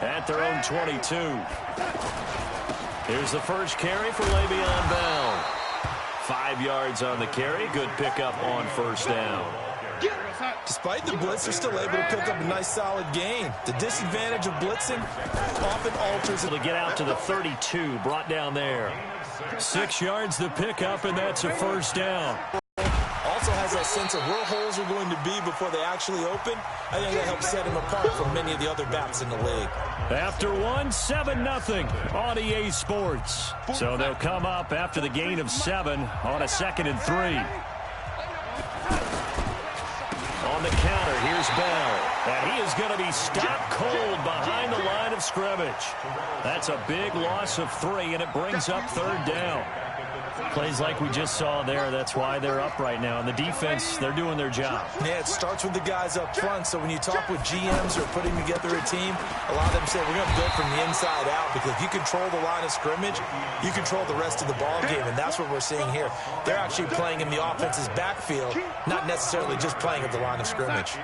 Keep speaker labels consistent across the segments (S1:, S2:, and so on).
S1: at their own 22. Here's the first carry for Le'Veon Bell. 5 yards on the carry. Good pickup on first down.
S2: Despite the blitz, they're still able to pick up a nice, solid gain. The disadvantage of blitzing often alters it.
S1: To get out to the 32, brought down there. 6 yards the pickup, and that's a first down.
S2: Also has that sense of where holes are going to be before they actually open. I think that helps set him apart from many of the other backs in the league.
S1: After one, 7-0 on EA Sports. So they'll come up after the gain of 7 on a 2nd and 3. On the counter, here's Bell. And he is going to be stopped cold behind the line of scrimmage. That's a big loss of 3, and it brings up 3rd down. Plays like we just saw there. That's why they're up right now. And the defense, they're doing their job.
S2: Yeah, it starts with the guys up front. So when you talk with GMs who are putting together a team, a lot of them say, we're going to build from the inside out, because if you control the line of scrimmage, you control the rest of the ball game. And that's what we're seeing here. They're actually playing in the offense's backfield, not necessarily just playing at the line of scrimmage.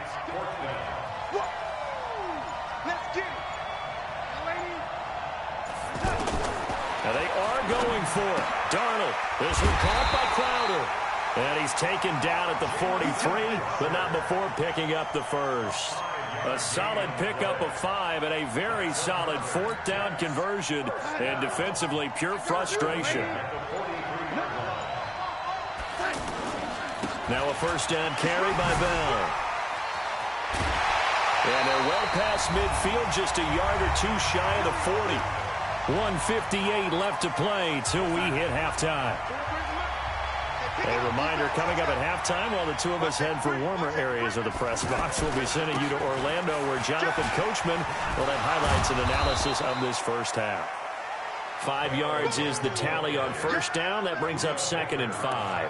S1: Now they are going for it. Darnold. This one caught by Crowder. And he's taken down at the 43, but not before picking up the first. A solid pickup of 5 and a very solid 4th down conversion. And defensively, pure frustration. Now a first down carry by Bell. And they're well past midfield, just a yard or 2 shy of the 40. 1:58 left to play till we hit halftime. A reminder, coming up at halftime, while the two of us head for warmer areas of the press box, we'll be sending you to Orlando, where Jonathan Coachman will have highlights and analysis of this first half. 5 yards is the tally on first down. That brings up 2nd and 5.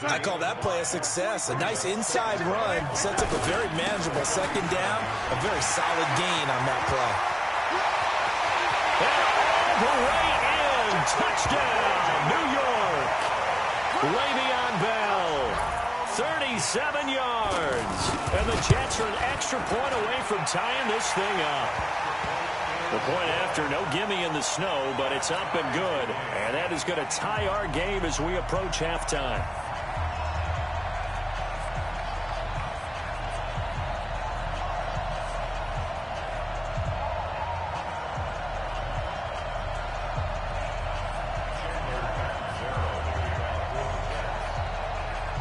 S2: I call that play a success. A nice inside run sets up a very manageable 2nd down. A very solid gain on that play.
S1: And all the way in. Touchdown, New York. Le'Veon Bell, 37 yards. And the Jets are an extra point away from tying this thing up. The point after, no gimme in the snow, but it's up and good. And that is going to tie our game as we approach halftime.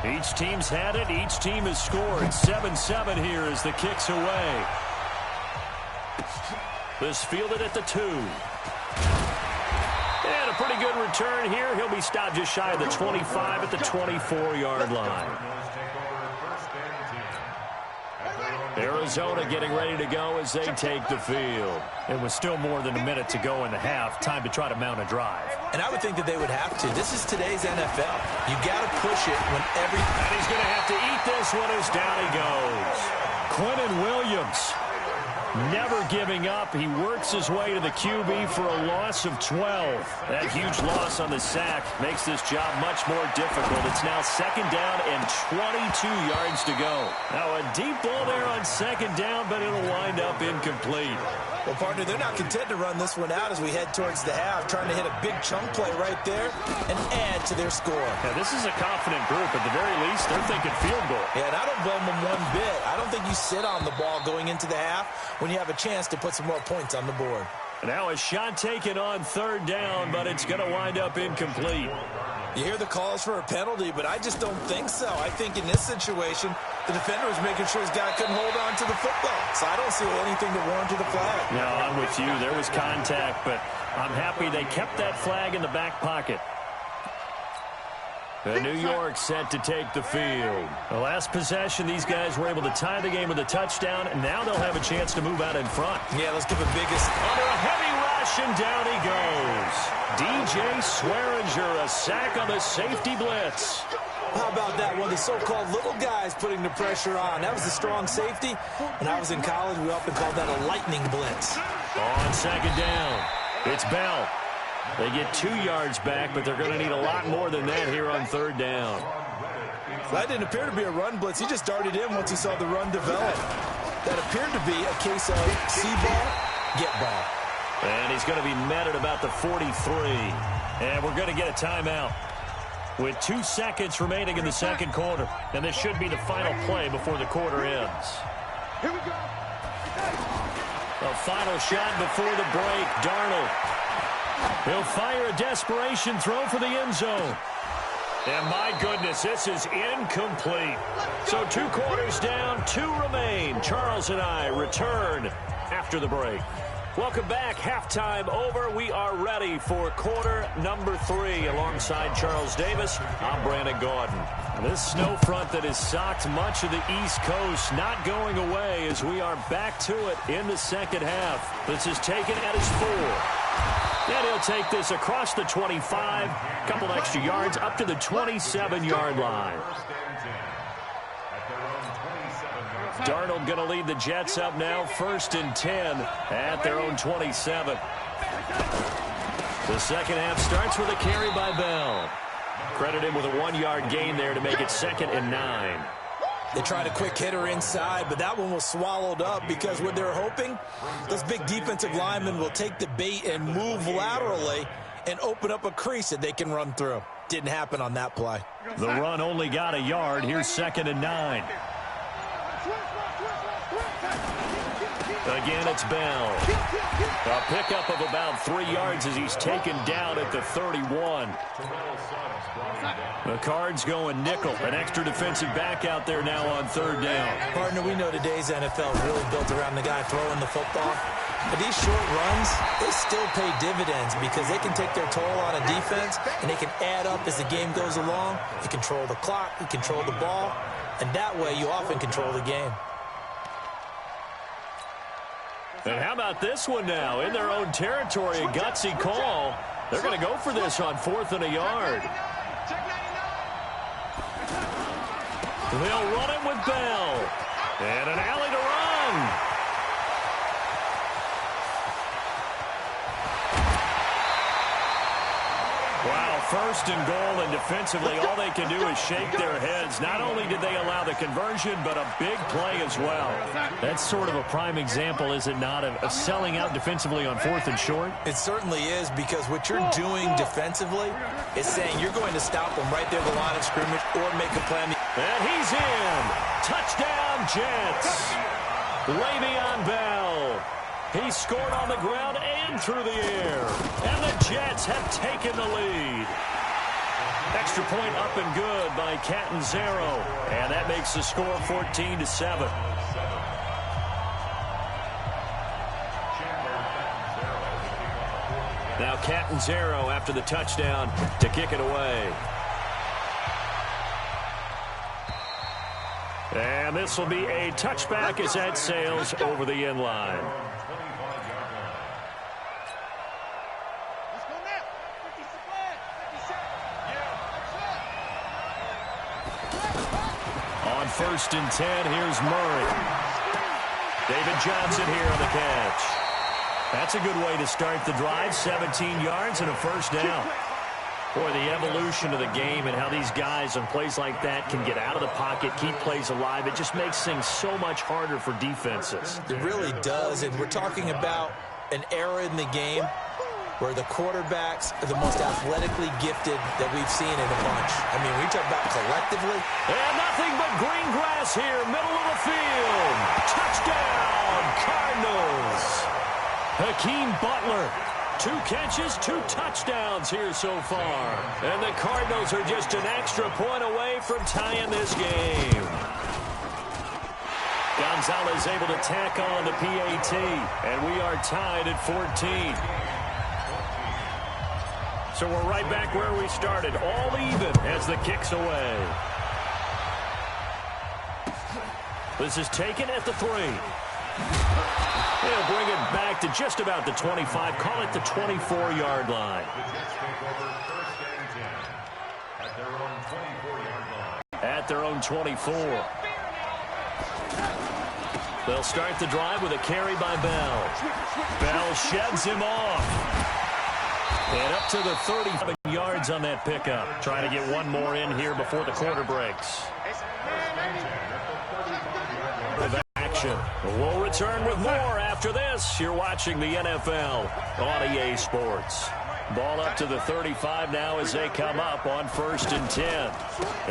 S1: Each team's had it. Each team has scored. 7-7 here as the kick's away. This fielded at the 2. And a pretty good return here. He'll be stopped just shy of the 25 at the 24-yard line. Arizona getting ready to go as they take the field. It was still more than a minute to go in the half. Time to try to mount a drive.
S2: And I would think that they would have to. This is today's NFL. You got to push it when every...
S1: And he's going to have to eat this one as down he goes. Quinnen Williams. Never giving up. He works his way to the QB for a loss of 12. That huge loss on the sack makes this job much more difficult. It's now 2nd down and 22 yards to go. Now a deep ball there on 2nd down, but it'll wind up incomplete.
S2: Well, partner, they're not content to run this one out as we head towards the half, trying to hit a big chunk play right there and add to their score.
S1: Now, this is a confident group. At the very least, they're thinking field goal.
S2: Yeah, and I don't blame them one bit. I don't think you sit on the ball going into the half when you have a chance to put some more points on the board.
S1: Now a shot taken on 3rd down, but it's going to wind up incomplete.
S2: You hear the calls for a penalty, but I just don't think so. I think in this situation, the defender was making sure his guy couldn't hold on to the football. So I don't see anything to warrant the flag.
S1: No, I'm with you. There was contact, but I'm happy they kept that flag in the back pocket. And New York set to take the field. The last possession, these guys were able to tie the game with a touchdown, and now they'll have a chance to move out in front.
S2: Yeah, let's give a biggest...
S1: Under a heavy rush, and down he goes. DJ Swearinger, a sack on the safety blitz.
S2: How about that one? The so-called little guys putting the pressure on. That was a strong safety. When I was in college, we often called that a lightning blitz.
S1: On 2nd down, it's Bell. They get 2 yards back, but they're going to need a lot more than that here on 3rd down.
S2: That didn't appear to be a run blitz. He just darted in once he saw the run develop. That appeared to be a case of see ball, get ball.
S1: And he's going to be met at about the 43. And we're going to get a timeout with 2 seconds remaining in the second quarter. And this should be the final play before the quarter ends.
S3: Here we go.
S1: A final shot before the break. Darnold. He'll fire a desperation throw for the end zone. And my goodness, this is incomplete. So 2 quarters down, 2 remain. Charles and I return after the break. Welcome back. Halftime over. We are ready for quarter number 3. Alongside Charles Davis, I'm Brandon Gordon. This snow front that has socked much of the East Coast not going away as we are back to it in the second half. This is taken at his 4. And he'll take this across the 25, couple extra yards up to the 27-yard line. Darnold going to lead the Jets up now, 1st and 10 at their own 27. The second half starts with a carry by Bell. Credit him with a 1-yard gain there to make it 2nd and 9.
S2: They tried a quick hitter inside, but that one was swallowed up because what they're hoping, those big defensive linemen will take the bait and move laterally and open up a crease that they can run through. Didn't happen on that play.
S1: The run only got a yard. Here's 2nd and 9. Again, it's Bell. A pickup of about 3 yards as he's taken down at the 31. The Cards going nickel. An extra defensive back out there now on 3rd down.
S2: Partner, we know today's NFL is really built around the guy throwing the football. But these short runs, they still pay dividends because they can take their toll on a defense and they can add up as the game goes along. You control the clock, you control the ball, and that way you often control the game.
S1: And how about this one now? In their own territory, a gutsy call. They're going to go for this on 4th and a yard. They'll run it with Bell. And an alley to run. Wow, 1st and goal, and defensively all they can do is shake their heads. Not only did they allow the conversion, but a big play as well. That's sort of a prime example, is it not, of selling out defensively on 4th and short?
S2: It certainly is, because what you're doing defensively is saying you're going to stop them right there at the line of scrimmage or make a plan.
S1: And he's in. Touchdown, Jets. Le'Veon Bell. He scored on the ground and through the air. And the Jets have taken the lead. Extra point up and good by Catanzaro. And that makes the score 14-7. Now Catanzaro after the touchdown to kick it away. And this will be a touchback as that sails over the end line. On 1st and 10, here's Murray. David Johnson here on the catch. That's a good way to start the drive. 17 yards and a 1st down. Boy, the evolution of the game and how these guys on plays like that can get out of the pocket, keep plays alive, it just makes things so much harder for defenses.
S2: It really does, and we're talking about an era in the game where the quarterbacks are the most athletically gifted that we've seen in a bunch. I mean, we talk about collectively.
S1: And nothing but green grass here, middle of the field. Touchdown, Cardinals. Hakeem Butler. 2 catches, 2 touchdowns here so far. And the Cardinals are just an extra point away from tying this game. Gonzalez able to tack on the PAT, and we are tied at 14. So we're right back where we started, all even as the kick's away. This is taken at the 3. They'll bring it back to just about the 25. Call it the 24-yard line. At their own 24. They'll start the drive with a carry by Bell. Bell sheds him off. And up to the 37 yards on that pickup. Trying to get one more in here before the quarter breaks. action. We'll return with more after this. You're watching the NFL on EA Sports. Ball up to the 35 now as they come up on 1st and 10.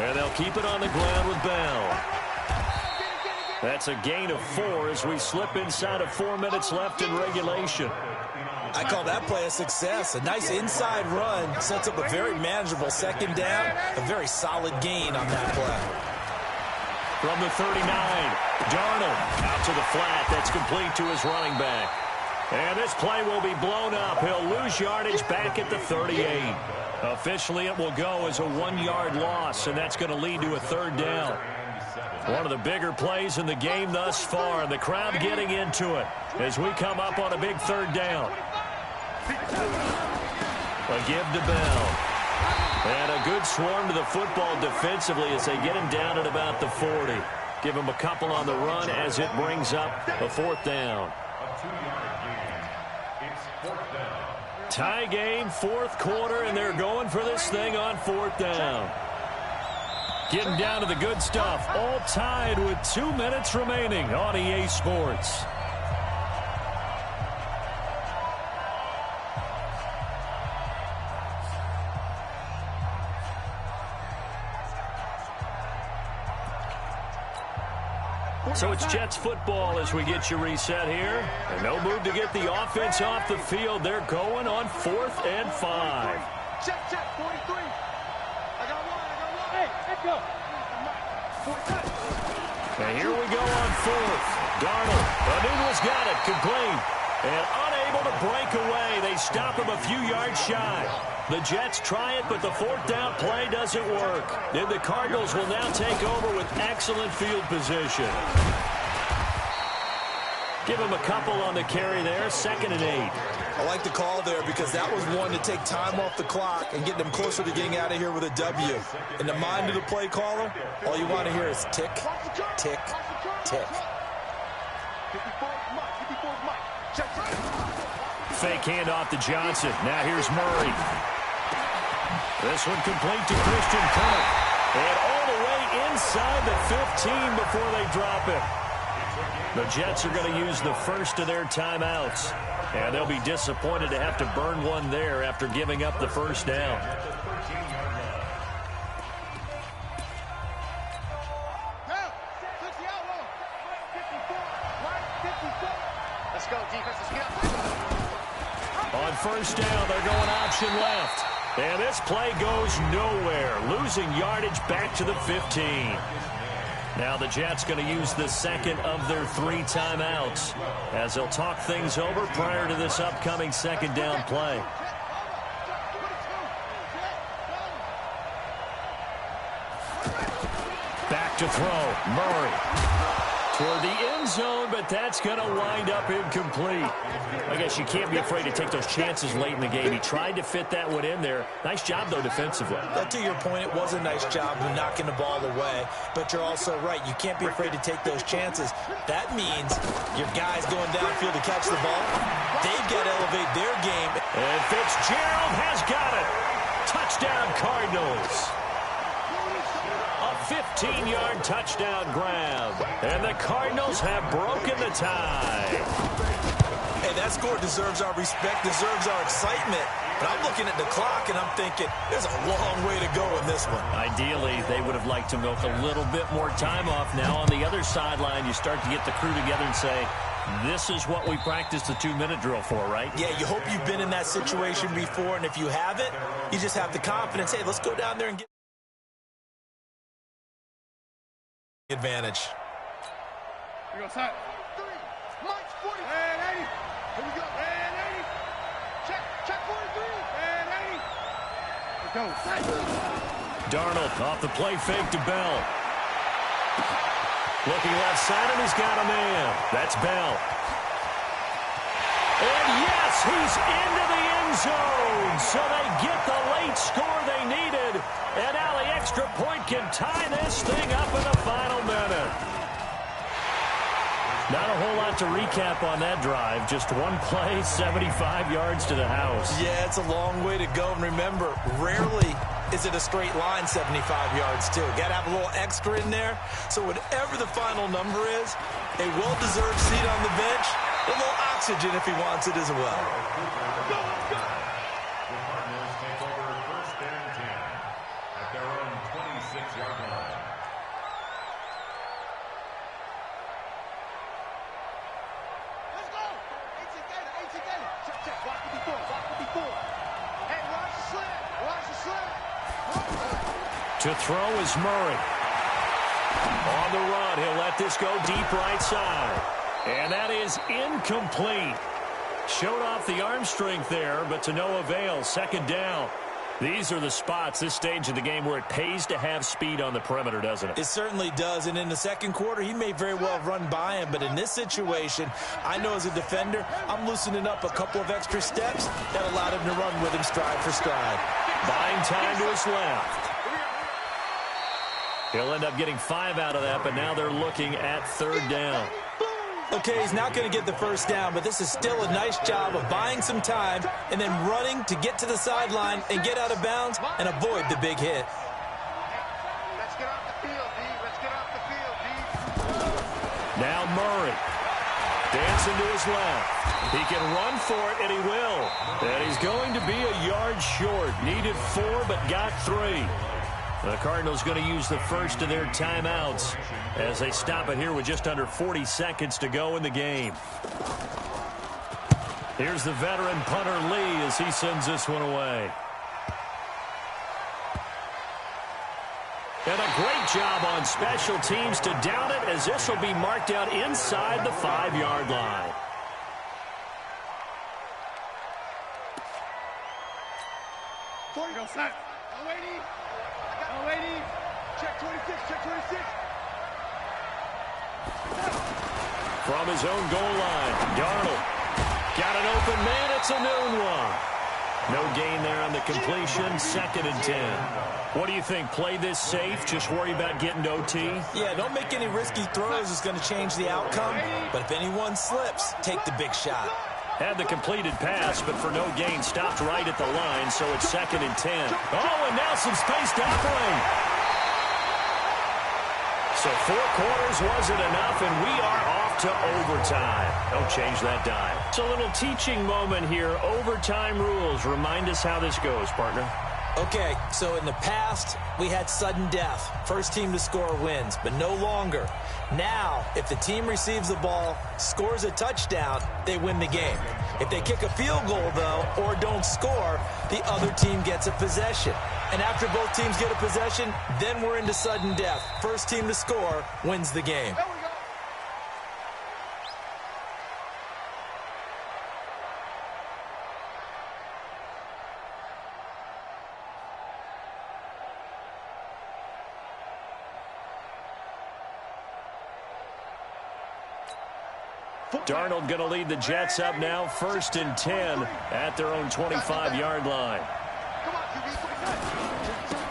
S1: And they'll keep it on the ground with Bell. That's a gain of 4 as we slip inside of 4 minutes left in regulation.
S2: I call that play a success. A nice inside run sets up a very manageable 2nd down. A very solid gain on that play.
S1: From the 39, Darnold out to the flat. That's complete to his running back. And this play will be blown up. He'll lose yardage back at the 38. Officially, it will go as a 1-yard loss, and that's going to lead to a 3rd down. One of the bigger plays in the game thus far, and the crowd getting into it as we come up on a big 3rd down. A give to Bell. And a good swarm to the football defensively as they get him down at about the 40. Give him a couple on the run as it brings up a 4th down. Tie game, 4th quarter, and they're going for this thing on 4th down. Getting down to the good stuff, all tied with 2 minutes remaining on EA Sports. So it's Jets football as we get you reset here. And no move to get the offense off the field. They're going on 4th and 5.
S3: Check, 43. I got one. Hey, let's go.
S1: And here we go on 4th. Darnold. Anuno's got it. Complete. And unable to break away. They stop him a few yards shy. The Jets try it, but the 4th down play doesn't work. And the Cardinals will now take over with excellent field position. Give him a couple on the carry there. 2nd and 8.
S2: I like the call there because that was one to take time off the clock and get them closer to getting out of here with a W. In the mind of the play caller, all you want to hear is tick, tick, tick.
S1: Fake handoff to Johnson. Now here's Murray. This one complete to Christian Kirk. And all the way inside the 15 before they drop it. The Jets are going to use the first of their timeouts. And they'll be disappointed to have to burn one there after giving up the 1st down.
S3: Let's go, defense. Let's get
S1: On 1st down, they're going option left. And this play goes nowhere, losing yardage back to the 15. Now the Jets going to use the 2nd of their 3 timeouts as they'll talk things over prior to this upcoming 2nd down play. Back to throw, Murray. Toward the end zone, but that's going to wind up incomplete. I guess you can't be afraid to take those chances late in the game. He tried to fit that one in there. Nice job, though, defensively.
S2: But to your point, it was a nice job of knocking the ball away. But you're also right. You can't be afraid to take those chances. That means your guys going downfield to catch the ball, they've got to elevate their game.
S1: And Fitzgerald has got it. Touchdown, Cardinals. 15-yard touchdown grab. And the Cardinals have broken the tie.
S2: Hey, that score deserves our respect, deserves our excitement. But I'm looking at the clock, and I'm thinking, there's a long way to go in this one.
S1: Ideally, they would have liked to milk a little bit more time off. Now, on the other sideline, you start to get the crew together and say, this is what we practiced the 2-minute drill for, right?
S2: Yeah, you hope you've been in that situation before, and if you haven't, you just have the confidence, hey, let's go down there and get advantage.
S3: Here we go, side. 3, Mike's 40. And 80. Here we go. And 80. Check 43. And 80. Let's go.
S1: Darnold off the play fake to Bell. Looking left side, and he's got a man. That's Bell. And yes, he's into the end zone. So they get the late score they needed. And now the extra point can tie this thing up in the final minute. Not a whole lot to recap on that drive. Just one play, 75 yards to the house.
S2: Yeah, it's a long way to go. And remember, rarely is it a straight line 75 yards, too. Got to have a little extra in there. So whatever the final number is, a well-deserved seat on the bench, a little oxygen if he wants it as well.
S1: To throw is Murray. On the run, he'll let this go deep right side. And that is incomplete. Showed off the arm strength there, but to no avail. Second down. These are the spots, this stage of the game, where it pays to have speed on the perimeter, doesn't it?
S2: It certainly does, and in the second quarter, he may very well run by him, but in this situation, I know as a defender, I'm loosening up a couple of extra steps that allowed him to run with him stride for stride.
S1: Buying time to his left. He'll end up getting 5 out of that, but now they're looking at third down.
S2: Okay, he's not going to get the first down, but this is still a nice job of buying some time and then running to get to the sideline and get out of bounds and avoid the big hit.
S3: Let's get off the field, D. Let's get off the field, D.
S1: Now Murray. Dancing to his left. He can run for it, and he will. And he's going to be a yard short. Needed 4, but got 3. The Cardinals going to use the first of their timeouts as they stop it here with just under 40 seconds to go in the game. Here's the veteran punter Lee as he sends this one away. And a great job on special teams to down it, as this will be marked out inside the 5-yard line.
S3: Go set. Lady. Lady. Check 26. Check 26.
S1: From his own goal line, Darnold. Got an open man. It's a noon one. No gain there on the completion. 2nd and 10. What do you think? Play this safe? Just worry about getting to OT?
S2: Yeah, don't make any risky throws. It's going to change the outcome. But if anyone slips, take the big shot.
S1: Had the completed pass, but for no gain, stopped right at the line, so it's 2nd and 10. Oh, and now some space to operate. So 4 quarters wasn't enough, and we are off to overtime. Don't change that dime. It's a little teaching moment here. Overtime rules. Remind us how this goes, partner.
S2: Okay, so in the past, we had sudden death. First team to score wins, but no longer. Now, if the team receives the ball, scores a touchdown, they win the game. If they kick a field goal, though, or don't score, the other team gets a possession. And after both teams get a possession, then we're into sudden death. First team to score wins the game.
S1: Darnold going to lead the Jets up now, 1st and 10 at their own 25-yard line.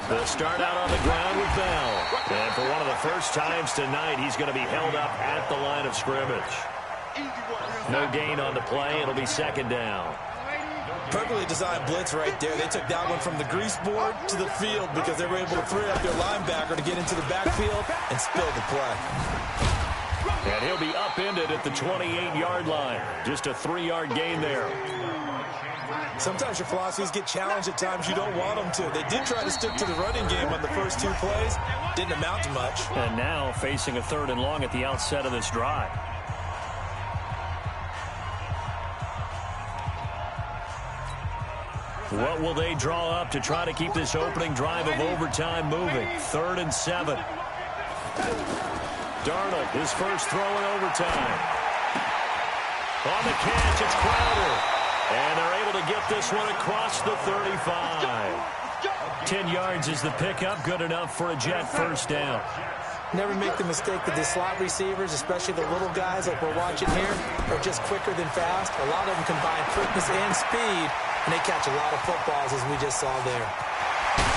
S1: They'll start out on the ground with Bell. And for one of the first times tonight, he's going to be held up at the line of scrimmage. No gain on the play. It'll be 2nd down.
S2: Perfectly designed blitz right there. They took that one from the grease board to the field because they were able to free up their linebacker to get into the backfield and spill the play.
S1: And he'll be upended at the 28-yard line. Just a 3-yard gain there.
S2: Sometimes your philosophies get challenged at times you don't want them to. They did try to stick to the running game on the first 2 plays. Didn't amount to much.
S1: And now facing a 3rd and long at the outset of this drive. What will they draw up to try to keep this opening drive of overtime moving? 3rd and 7. Darnold, his first throw in overtime. On the catch, it's Crowder. And they're able to get this one across the 35. 10 yards is the pickup. Good enough for a Jet first down.
S2: Never make the mistake that the slot receivers, especially the little guys like we're watching here, are just quicker than fast. A lot of them combine quickness and speed, and they catch a lot of footballs, as we just saw there.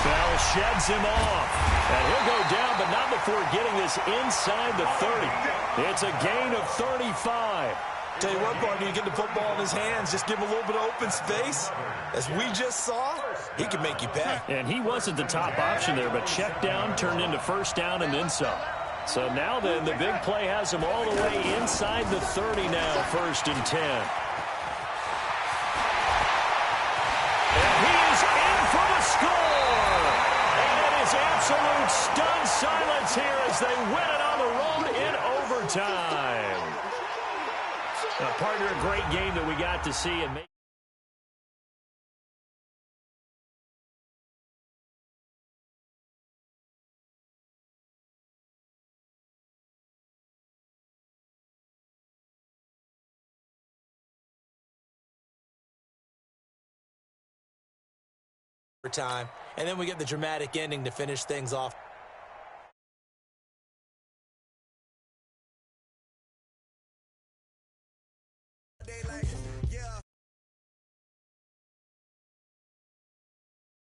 S1: Bell sheds him off. And he'll go down, but not before getting this inside the 30. It's a gain of 35.
S2: Tell you what, partner, you get the football in his hands, just give him a little bit of open space. As we just saw, he can make you pay.
S1: And he wasn't the top option there, but check down turned into first down and then some. So now then, the big play has him all the way inside the 30 now, 1st and 10. And he is in for the score! And it is absolute stunned silence here as they win it on the road in overtime. Partner, a great game that we got to see. And
S2: time, and then we get the dramatic ending to finish things off.